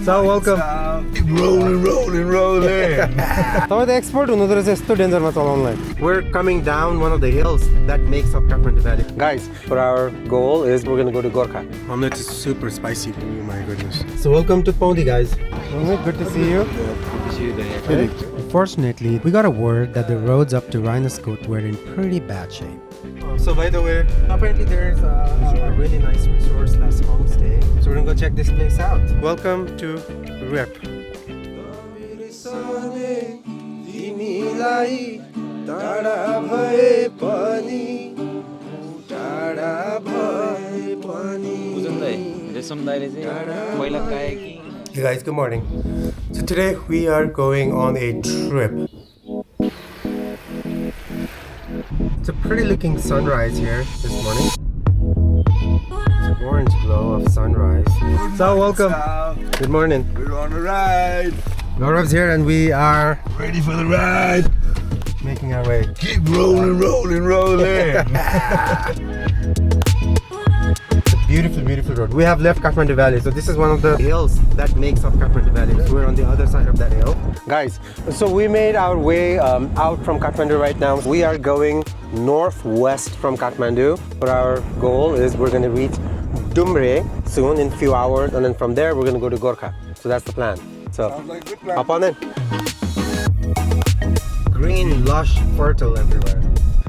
So welcome. Rolling. The expert danger we're coming down one of the hills that makes up Kathmandu Valley. Guys, for our goal is we're gonna go to Gorka. Omit is super spicy. Oh my goodness. So welcome to Pondi, guys. Omit, good to see you. Good to see you there. Fortunately, we got a word that the roads up to Rainaskot were in pretty bad shape. So by the way, apparently there's a really nice resort / homestay. So we're gonna go check this place out. Welcome to Riepe. Hey guys, good morning. So today we are going on a trip. It's a pretty looking sunrise here this morning. It's an orange glow of sunrise. So welcome. Good morning. We're on a ride. Gaurab's here and we are Ready for the ride. making our way. Keep rolling. Beautiful, beautiful road. We have left Kathmandu Valley. So this is one of the hills that makes up Kathmandu Valley. So we're on the other side of that hill. Guys, so we made our way out from Kathmandu right now. We are going northwest from Kathmandu. But our goal is we're going to reach Dumre soon in a few hours. And then from there, we're going to go to Gorka. So that's the plan. So Like good plan. hop on in. Green, lush, fertile everywhere.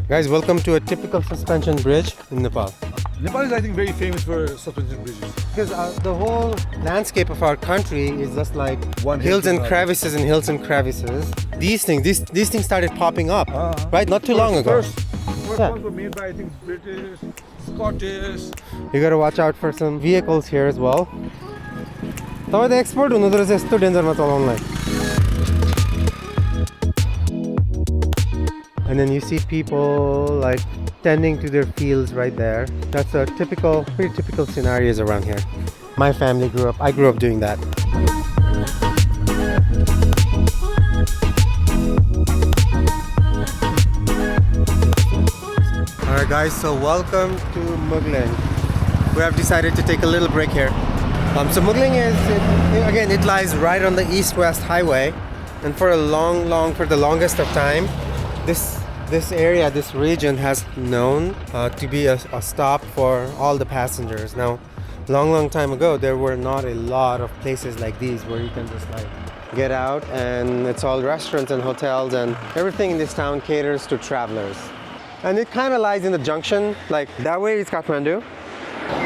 Guys, welcome to a typical suspension bridge in Nepal. Nepal is, I think, very famous for suspension bridges. Because the whole landscape of our country is just like One hills hill to and another. crevices and hills and crevices. These things started popping up, right? Not too long ago. First Yeah. ones were made by, I think, British, Scottish. You gotta watch out for some vehicles here as well. The expert danger online. And then you see people like tending to their fields right there. That's a pretty typical scenarios around here. My family I grew up doing that. Alright guys, so welcome to Mugling. We have decided to take a little break here. So Mugling it lies right on the east-west highway, and for the longest of time, this area, this region has known to be a stop for all the passengers. Now, long time ago, there were not a lot of places like these where you can just like get out, and it's all restaurants and hotels, and everything in this town caters to travelers. And it kind of lies in the junction. Like that way is Kathmandu.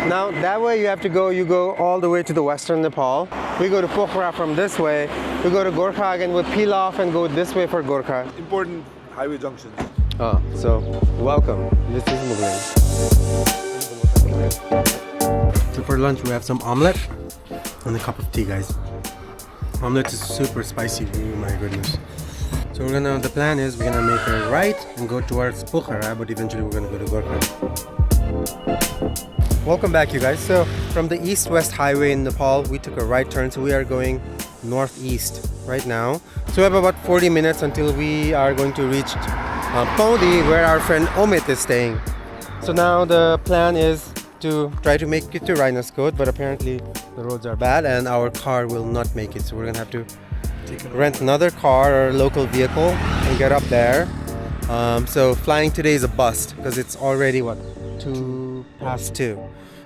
Now that way you go all the way to the western Nepal. We go to Pokhara from this way. We go to Gorkha again, we'll peel off and go this way for Gorkha. Important highway junctions. So welcome. This is Mugling. So for lunch we have some omelette and a cup of tea, guys. Omelette is super spicy. Oh my goodness. So the plan is we're gonna make a right and go towards Pokhara, but eventually we're gonna go to Gorka. Welcome back, you guys. So from the east-west highway in Nepal, we took a right turn. So we are going northeast right now. So we have about 40 minutes until we are going to reach Pondi, where our friend Omit is staying. So now the plan is to try to make it to Rainaskot, but apparently the roads are bad and our car will not make it. So we're gonna have to rent another car or a local vehicle and get up there. So flying today is a bust because it's already 2:02.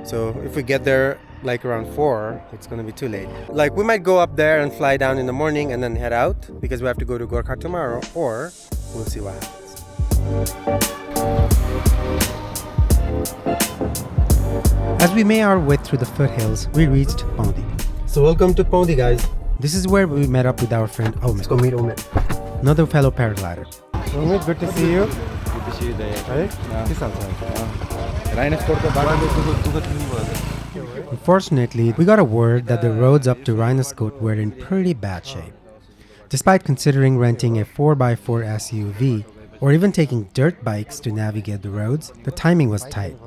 So if we get there like around 4, it's gonna be too late. Like we might go up there and fly down in the morning and then head out because we have to go to Gorka tomorrow, or we'll see what happens. As we made our way through the foothills, we reached Pondi. So welcome to Pondi, guys. This is where we met up with our friend Omit. Let's go meet Omit, another fellow paraglider. Omit, good to see you. Good to see you there. Hey? Rainaskot Unfortunately, we got a word that the roads up to Rainaskot were in pretty bad shape. Despite considering renting a 4x4 SUV or even taking dirt bikes to navigate the roads, the timing was tight.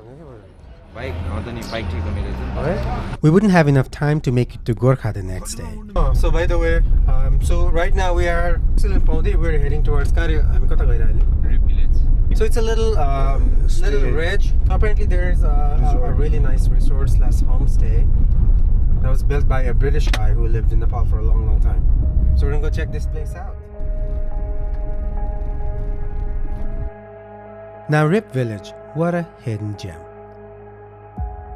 We wouldn't have enough time to make it to Gorkha the next day. So by the way, so right now we are still in Pondi. We're heading towards Riepe Village. So it's a little ridge. Apparently there's a really nice resort / homestay. That was built by a British guy who lived in Nepal for a long, long time. So we're gonna go check this place out. Now Riepe Village, what a hidden gem.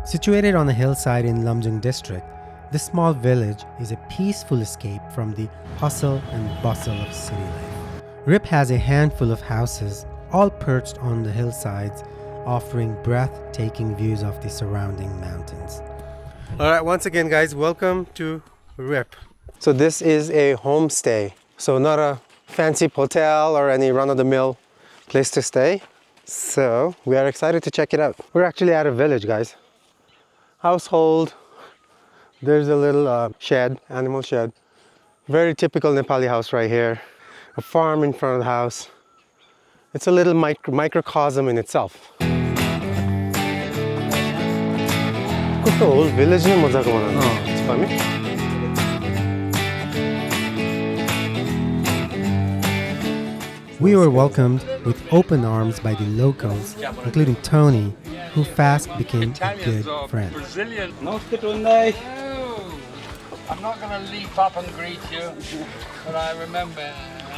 Situated on a hillside in Lumjung district, this small village is a peaceful escape from the hustle and bustle of city life. Riepe has a handful of houses, all perched on the hillsides, offering breathtaking views of the surrounding mountains. Alright, once again guys, welcome to Riepe. So this is a homestay. So not a fancy hotel or any run-of-the-mill place to stay. So we are excited to check it out. We're actually at a village, guys. Household. There's a little shed, animal shed. Very typical Nepali house right here. A farm in front of the house. It's a little microcosm in itself. कस्तो whole village नै मजाको बनाउनु छ We were welcomed with open arms by the locals, including Tony, who fast became a good friend. I'm not going to leap up and greet you, but I remember.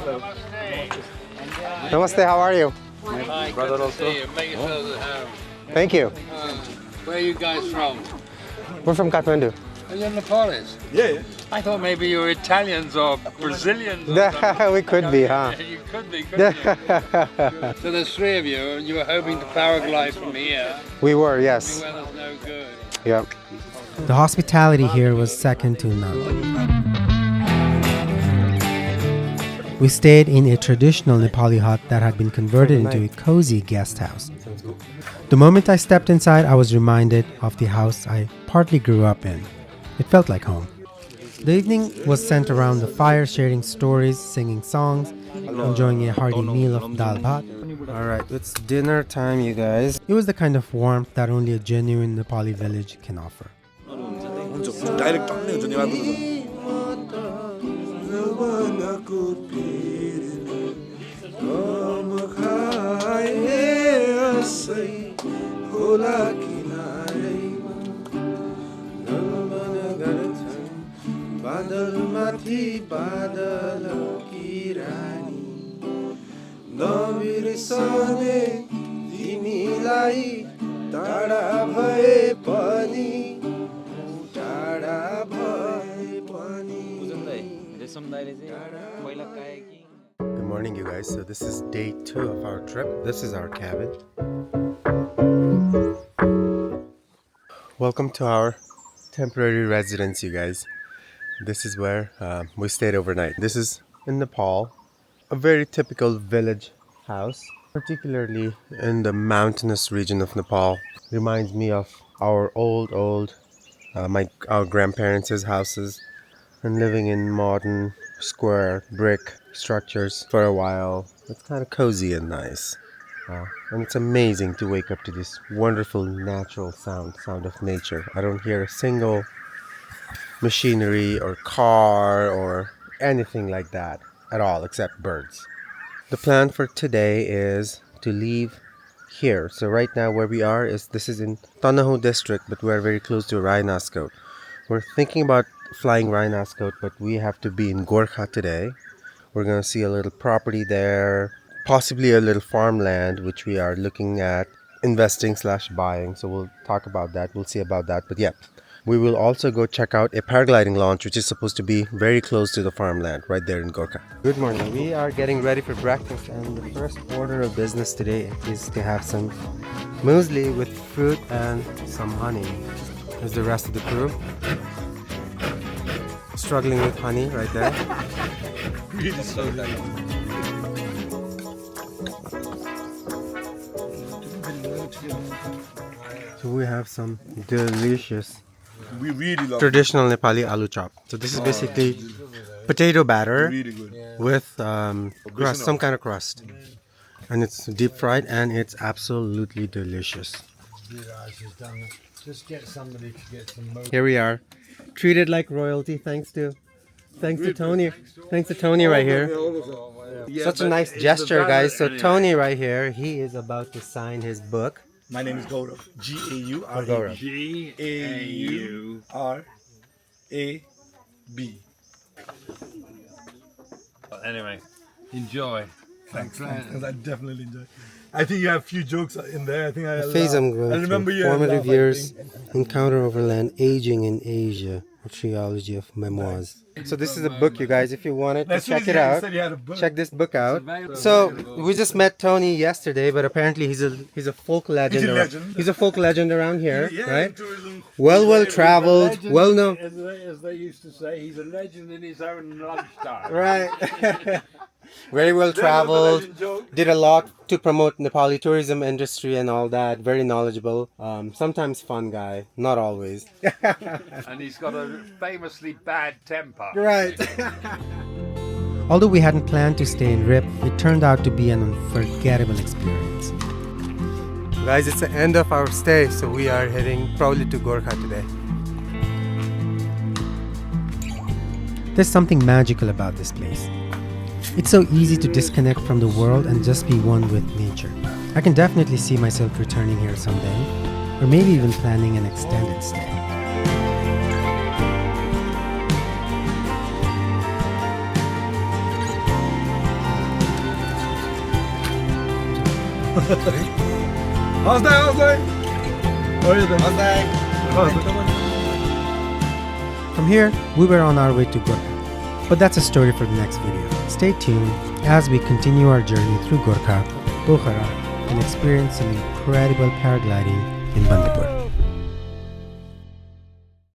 Namaste. Namaste, how are you? Hi, brother also. Make yourselves at home. Thank you. Where are you guys from? We're from Kathmandu. Are you Nepalis? Yeah. I thought maybe you were Italians or Brazilians or something. We could be, huh? You could be, couldn't you? So there's three of you, and you were hoping to paraglide from here. We were, yes. The weather's no good. Yeah. The hospitality here was second to none. We stayed in a traditional Nepali hut that had been converted into a cozy guest house. The moment I stepped inside, I was reminded of the house I partly grew up in. It felt like home. The evening was spent around the fire, sharing stories, singing songs, enjoying a hearty meal of dal bhat. Alright, it's dinner time, you guys. It was the kind of warmth that only a genuine Nepali village can offer. Direct टन्नै हुन्छ नेपालको Good morning, you guys. So this is day 2 of our trip. This is our cabin. Welcome to our temporary residence, you guys. This is where we stayed overnight. This is in Nepal, a very typical village house, particularly in the mountainous region of Nepal. Reminds me of our our grandparents' houses, and living in modern square brick structures for a while. It's kind of cozy and nice. And it's amazing to wake up to this wonderful natural sound of nature. I don't hear a single machinery or car or anything like that at all, except birds. The plan for today is to leave here. So right now where we are this is in Tanahun district, but we're very close to Rainaskot. We're thinking about flying Rainaskot, but we have to be in Gorkha today. We're going to see a little property there, possibly a little farmland, which we are looking at investing/buying. So we'll talk about that. We'll see about that. But yeah, we will also go check out a paragliding launch, which is supposed to be very close to the farmland right there in Gorka. Good morning. We are getting ready for breakfast, and the first order of business today is to have some muesli with fruit and some honey. There's the rest of the crew struggling with honey right there. really so So we have some delicious We really love traditional Nepali aloo chop. So this is basically potato batter really good. with crust, some kind of crust. And it's deep fried and it's absolutely delicious. Just get somebody to get some more. Here we are, treated like royalty thanks to Tony. Thanks to Tony right here. Such a nice gesture, guys. So Tony right here, he is about to sign his book. My name is Gaurab. Gaurab. G-A-U-R. A, B. Anyway, enjoy. Thanks. I definitely enjoy. I think you have a few jokes in there. I think I. The phase I'm going I remember through. you. had a Formative laugh, I years, think. encounter overland, aging in Asia, a trilogy of memoirs. So this is a book, you guys. If you wanted to As soon as check it you out, said you had a book. check this book out. So we just met Tony yesterday, but apparently he's a folk legend. He's a around- legend. He's a folk legend around here, Yeah, right? tourism. Well traveled, well known. As they used to say, he's a legend in his own lifestyle. Right. Very well traveled. legend joke. Did a lot to promote Nepali tourism industry and all that. Very knowledgeable. Sometimes fun guy, not always. And he's got a famously bad temper. Right. Although we hadn't planned to stay in Riepe, it turned out to be an unforgettable experience. Guys, it's the end of our stay, so we are heading probably to Gorkha today. There's something magical about this place. It's so easy to disconnect from the world and just be one with nature. I can definitely see myself returning here someday, or maybe even planning an extended stay. How's that? How are you doing? From here, we were on our way to Gorka. But that's a story for the next video. Stay tuned as we continue our journey through Gorkha, Pokhara, and experience some incredible paragliding in Bandipur.